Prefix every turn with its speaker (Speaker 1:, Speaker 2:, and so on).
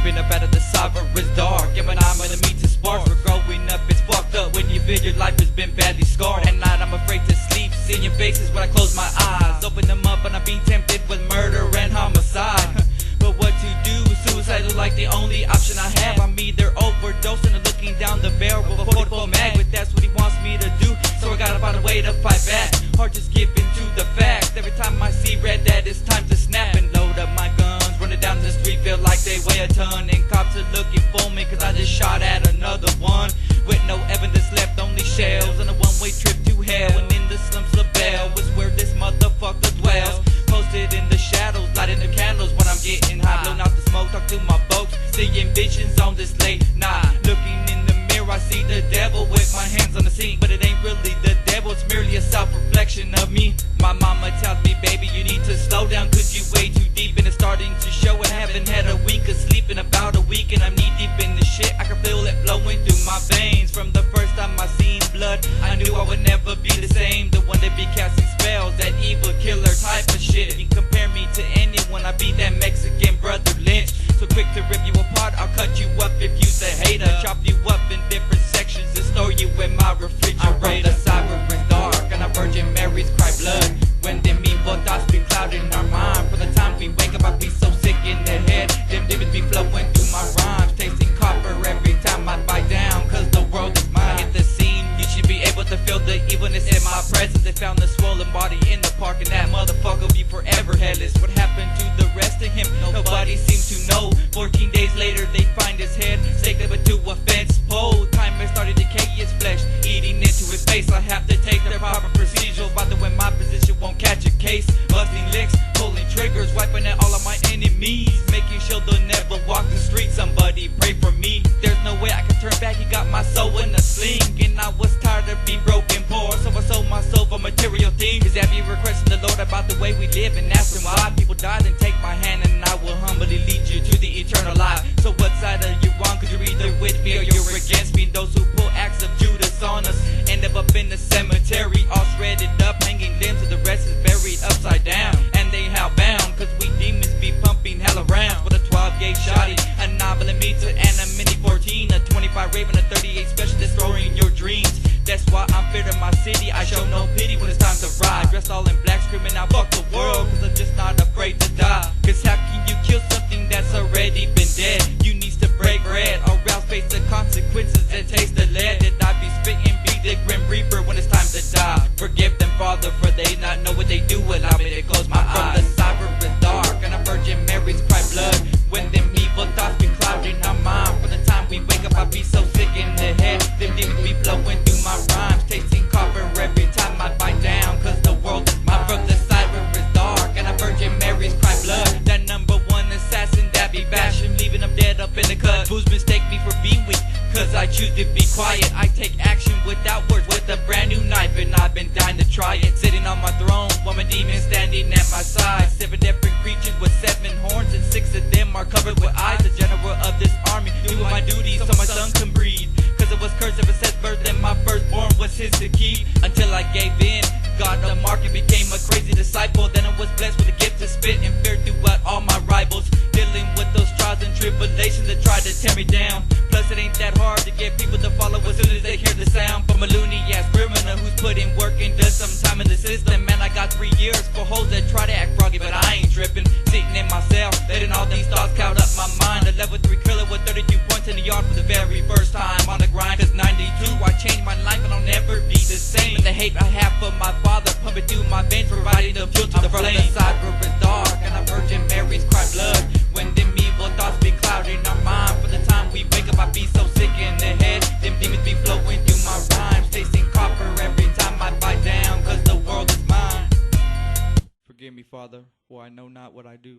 Speaker 1: creeping up out of the cyber is dark. And when I'm gonna meet the sparks, we're growing up, it's fucked up when you feel your life has been badly scarred. At night I'm afraid to sleep, seeing your faces when I close my eyes. Open them up and I'm being tempted with murder and homicide. But what to do? Suicide is like the only option I have. I'm either overdosing or looking down the barrel of a 44 mag, but that's what he wants me to do, so I gotta find a way to fight back. Hard just giving to the facts. Every time I see red, that it's time to snap and load up my guns. Running down the street, feel like they weigh a ton, and cops are looking for me cause I just shot at another one. With no evidence left, only shells on a one-way trip to hell. And in the slums of Bell was where this motherfucker dwells. Posted in the shadows, lighting the candles when I'm getting high. Blowing out the smoke, talk to my folks, seeing visions on this late night. Looking in the mirror, I see the devil with my hands on the seat. But it ain't really the devil, it's merely a self-reflection of me. My mama tells me, baby, you need to slow down cause you way too deep. And it's starting to show. I haven't had a wink of sleep in about a week, and I'm knee deep in the shit. I can feel it flowing through my veins. From the first time I seen blood, I knew I would never be the same. The one that be casting spells, that evil killer type of shit. You compare me to anyone, I be that Mexican brother Lynch. So quick to rip you apart, I'll cut you up if you's a hater. Chop you up in different sections and store you in my refrigerator. The cyber is dark and our Virgin Mary's cry blood. When them evil thoughts be clouding our mind, from the time we wake up I be so sick in the head. Them demons be flowing through my rhymes, tasting copper every time I bite down, cause the world is mine. Hit the scene, you should be able to feel the evilness in my presence. They found the swollen body in the park, and that motherfucker will be forever headless. What happened to the rest of him? Nobody seems to know. 14 days later they find his head staked up into a fence pole. Time has started to decay his flesh, eating into his face. I have to take the proper procedure, about to win my position won't catch a case. Busting licks, pulling triggers, wiping out all of my enemies, making sure they'll never walk the street. Somebody pray for me, there's no way I can turn back. He got my soul in a sling, and I was tired of being broken poor, so I sold my soul for material things. Cause have you requesting the Lord about the way we live and asking why people die? Then take my hand and I will humbly lead you to the eternal life. So what side are you on? Cause you're either with me or you're against me. Those who pull acts of Judas on us end up in the cemetery, all shredded up, hanging limbs, and the rest is buried upside down. And they hellbound cause we demons be pumping hell around. With a 12-gauge shotty, a 9mm and a mini 14, a 25 Raven, a 38 special, destroying your dreams. That's why I'm feared of my city, I show no pity when it's time to ride. Dressed all in black, screaming out fuck the world, cause I'm just not afraid to die. Cause how can you kill something that's already been dead? You need to break bread or else face the consequences and taste the lead that I be spitting. Be the grim reaper when it's time to die. Forgive them, Father, for they not know what they do. Allow me to close my eyes. From the cyber is dark and our Virgin Mary's cry blood. When them evil thoughts be clouding our mind, from the time we wake up I be so sick in the head. Them demons be flowing through my rhymes, tasting copper every time I bite down, cause the world is mine. From the cyber is dark and our Virgin Mary's cry blood. That #1 assassin that be bashing, leaving them dead up in the cut. Fools mistake me for being weak, cause I choose to be quiet. I take action without words, with a brand new knife, and I've been dying to try it. Sitting on my throne, while my demons standing at my side. 7 different creatures with 7 horns, and 6 of them are covered with eyes. The general of this army, doing my duty so my son can breathe. Cause it was cursed ever since birth, and my firstborn was his to keep. Until I gave in, got the mark and became a crazy disciple. Then I was blessed with a gift to spit and fear throughout all my rivals. Dealing with those trials and tribulations that try to tear me down. Plus it ain't that hard to get people to follow as soon as they hear the sound. From a loony ass criminal who's putting work and does some time in the system. Man, I got 3 years for hoes that try to act froggy, but I ain't tripping. Sitting in my cell, letting all these thoughts cloud up my mind. A level 3 killer with 32 points in the yard for the very first time. On the grind, cause 92 I changed my life and I'll never be the same. And the hate I have for my father pumping through my veins, providing the fuel to the flame. The cyber is dark and our Virgin Mary's cry blood. When them evil thoughts be clouding our mind, from the time we wake up I be so sick in the head. Them demons be flowing through my rhymes, tasting copper every time I bite down, cause the world is mine. Forgive me, Father, for I know not what I do.